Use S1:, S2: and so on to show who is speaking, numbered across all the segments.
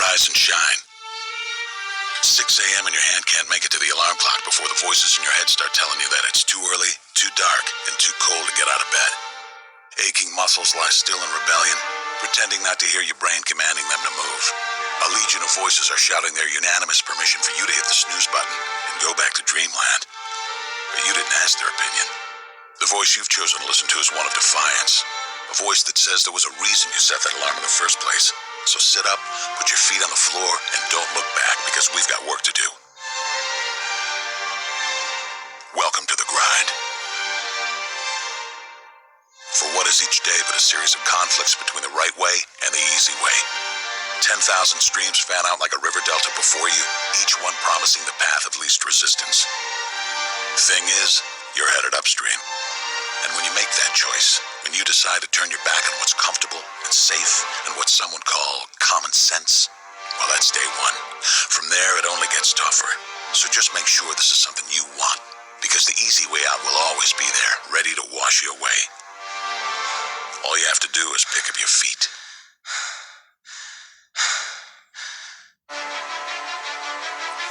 S1: Rise and shine. 6 a.m. and your hand can't make it to the alarm clock before the voices in your head start telling you that it's too early, too dark, and too cold to get out of bed. Aching muscles lie still in rebellion, pretending not to hear your brain commanding them to move. A legion of voices are shouting their unanimous permission for you to hit the snooze button and go back to dreamland. But you didn't ask their opinion. The voice you've chosen to listen to is one of defiance. A voice that says there was a reason you set that alarm in the first place. So sit up, put your feet on the floor, and don't look back, because we've got work to do. Welcome to the grind. For what is each day but a series of conflicts between the right way and the easy way? 10,000 streams fan out like a river delta before you, each one promising the path of least resistance. Thing is, you're headed upstream. And when you make that choice, when you decide to turn your back on what's comfortable and safe and what some would call common sense, well, that's day one. From there, it only gets tougher. So just make sure this is something you want, because the easy way out will always be there, ready to wash you away. All you have to do is pick up your feet.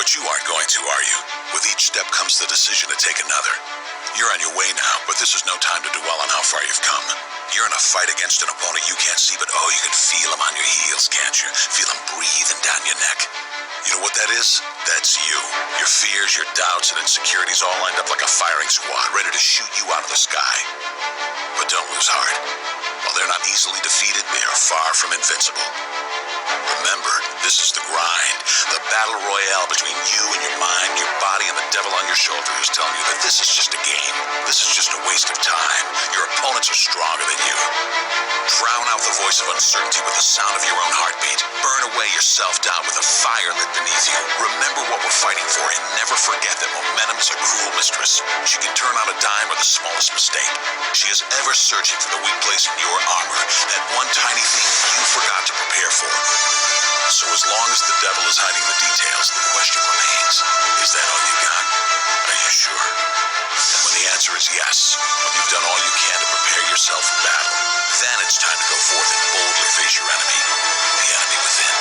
S1: But you aren't going to, are you? With each step comes the decision to take another. You're on your way now, but this is no time to dwell on how far you've come. You're in a fight against an opponent you can't see, but oh, you can feel him on your heels, can't you? Feel him breathing down your neck. You know what that is? That's you. Your fears, your doubts, and insecurities all lined up like a firing squad, ready to shoot you out of the sky. But don't lose heart. While they're not easily defeated, they are far from invincible. Remember, this is the grind, the battle royale between you and your mind, your body, and the devil on your shoulder who's telling you that this is just a game. This is just a waste of time. Your opponents are stronger than you. Drown out the voice of uncertainty with the sound of your own heartbeat. Burn away your self-doubt with a fire lit beneath you. Remember what we're fighting for, and never forget that momentum's a cruel mistress. She can turn on a dime or the smallest mistake. She is ever searching for the weak place in your armor, that one tiny thing you forgot to prepare for. So as long as the devil is hiding the details, the question remains, is that all you got? Are you sure? And when the answer is yes, when you've done all you can to prepare yourself for battle, then it's time to go forth and boldly face your enemy, the enemy within.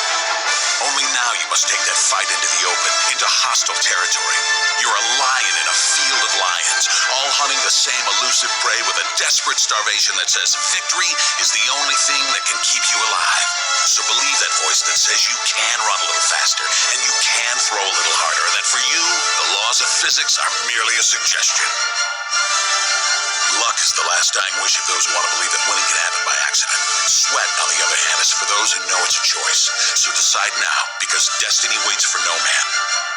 S1: Only now you must take that fight into the open, into hostile territory. You're a lion in a field of lions, all hunting the same elusive prey with a desperate starvation that says victory is the only thing that can keep you alive. So believe that voice that says you can run a little faster and you can throw a little harder, and that for you, the laws of physics are merely a suggestion. Luck is the last dying wish of those who want to believe that winning can happen by accident. Sweat, on the other hand, is for those who know it's a choice. So decide now, because destiny waits for no man.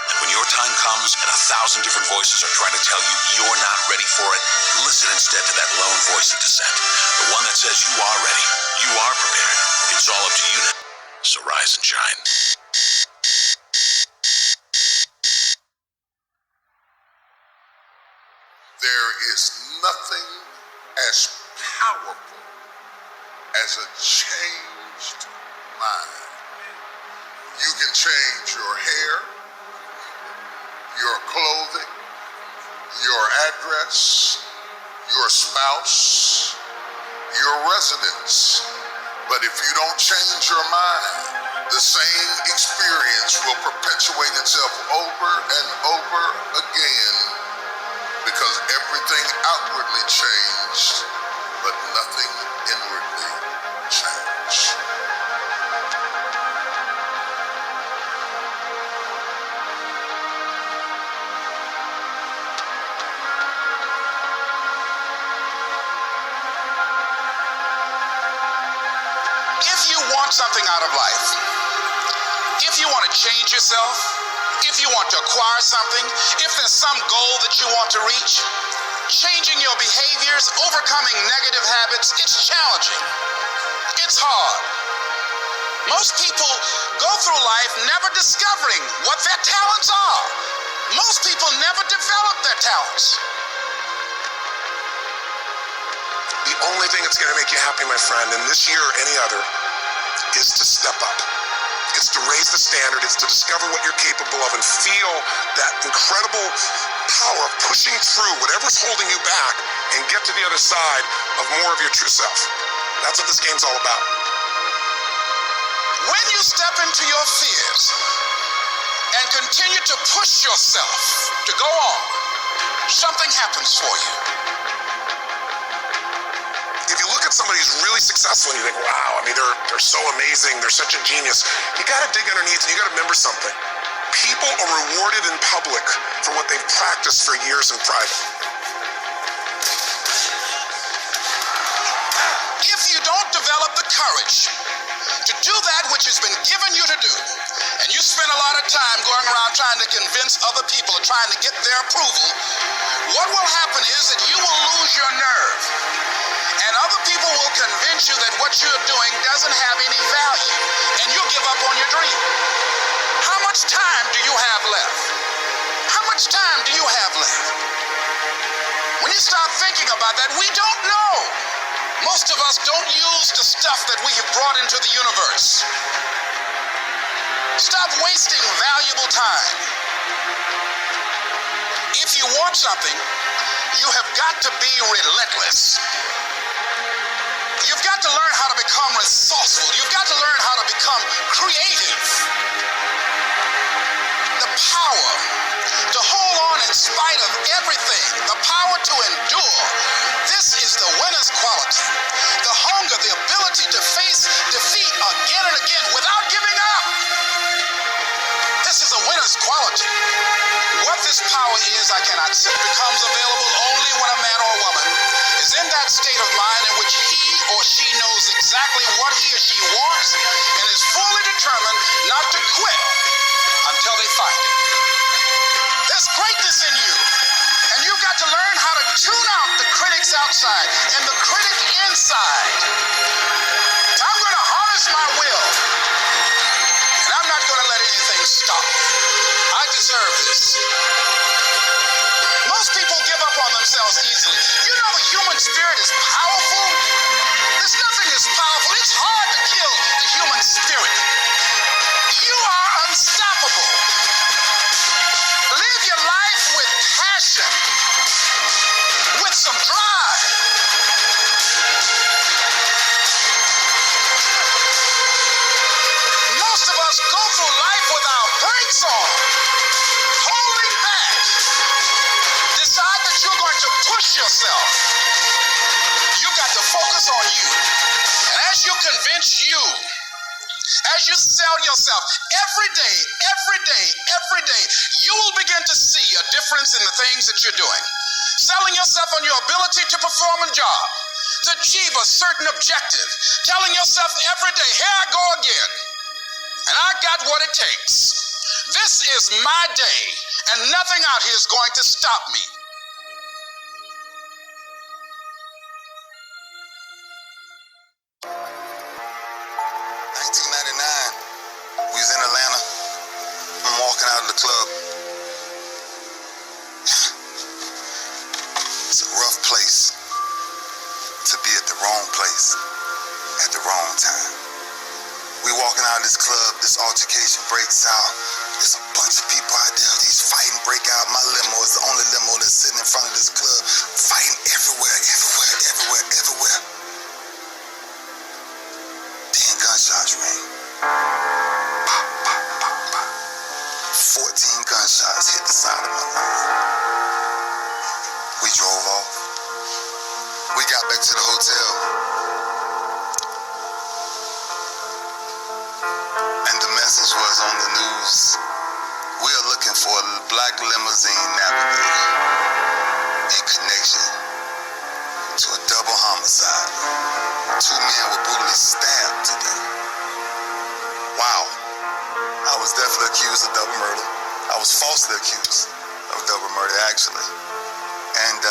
S1: And when your time comes and 1,000 different voices are trying to tell you you're not ready for it, listen instead to that lone voice of dissent. The one that says you are ready, you are prepared. It's all up to you now. So rise and shine.
S2: There is nothing as powerful as a changed mind. You can change your hair, your clothing, your address, your spouse, your residence. But if you don't change your mind, the same experience will perpetuate itself over and over again, because everything outwardly changed, but nothing inwardly changed.
S3: If you want something out of life, if you want to change yourself, if you want to acquire something, if there's some goal that you want to reach, changing your behaviors, overcoming negative habits, it's challenging. It's hard. Most people go through life never discovering what their talents are. Most people never develop their talents.
S4: The only thing that's going to make you happy, my friend, in this year or any other, is to step up. It's to raise the standard. It's to discover what you're capable of and feel that incredible power of pushing through whatever's holding you back and get to the other side of more of your true self. That's what this game's all about.
S3: When you step into your fears and continue to push yourself to go on, something happens for you.
S4: If you look at somebody who's really successful and you think, wow, I mean, they're so amazing, they're such a genius, you got to dig underneath and you got to remember something. People are rewarded in public for what they've practiced for years in private.
S3: If you don't develop the courage to do that which has been given you to do, and you spend a lot of time going around trying to convince other people or trying to get their approval, what will happen is that you will lose your nerve. And other people will convince you that what you're doing doesn't have any value, and you'll give up on your dream. How much time do you have left? How much time do you have left? When you start thinking about that, we don't know. Most of us don't use the stuff that we have brought into the universe. Stop wasting valuable time. If you want something, you have got to be relentless. You've got to learn how to become resourceful. You've got to learn how to become creative. The power to hold on in spite of everything. The power to endure. This is the winner's quality. The hunger, the ability to face defeat again and again without giving up. This is a winner's quality. What this power is, I cannot say. It becomes available only when a man or a woman is in that state of mind in which he or she knows exactly what he or she wants and is fully determined not to quit until they find it. There's greatness in you, and you've got to learn how to tune out the critics outside and the critic inside. I'm going to harness my will, and I'm not going to let anything stop me. I deserve this. Most people give up on themselves easily. You know the human spirit is powerful. There's nothing as powerful. It's hard to kill the human spirit. You are unstoppable. Live your life with passion, with some drive. Most of us go through life with our brakes on, holding back. Decide that you're going to push yourself. You got to focus on you. And as you convince you, as you sell yourself every day, you will begin to see a difference in the things that you're doing. Selling yourself on your ability to perform a job, to achieve a certain objective. Telling yourself every day, here I go again. And I got what it takes. This is my day, and nothing out here is going to stop me. We was in Atlanta. I'm walking out of the club. It's a rough place to be at the wrong place at the wrong time. We walking out of this club, this altercation breaks out. There's a bunch of people out there. These fighting break out. My limo is the only limo that's sitting in front of this club. Fighting everywhere. Then gunshots ring. 14 gunshots hit the side of my road. We drove off. We got back to the hotel. And the message was on the news. We are looking for a black limousine navigator in connection to a double homicide. 2 men were brutally stabbed today. Wow. I was definitely accused of double murder. I was falsely accused of double murder, actually. And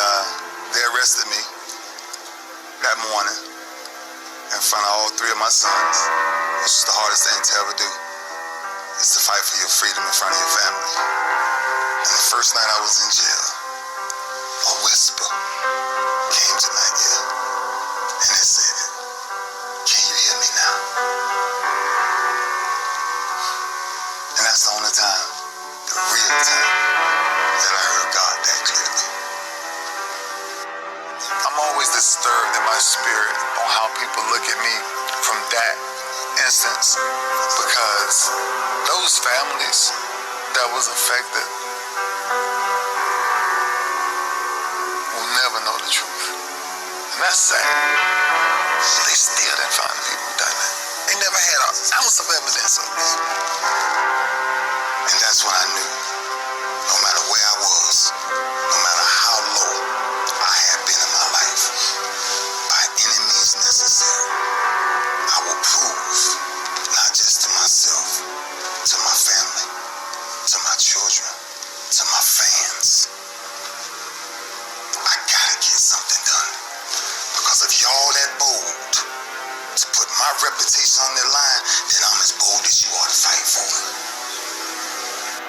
S3: they arrested me that morning in front of all 3 of my sons, which is the hardest thing to ever do, is to fight for your freedom in front of your family. And the first night I was in jail, a whisper came to my ear, and it said, "Can you hear me now?" And that's the only time, the real time, that I heard God that clearly. I'm always disturbed in my spirit on how people look at me from that
S5: instance, because those families that was affected will never know the truth. And that's sad. They still didn't find the people who done that. They never had an ounce of evidence of this. And that's when I knew, no matter where I was, no matter how low I had been in my life, by any means necessary, I will prove, not just to myself, to my family, to my children, to my fans, I gotta get something done. Because if y'all that bold to put my reputation on the line, then I'm as bold as you are to fight for it.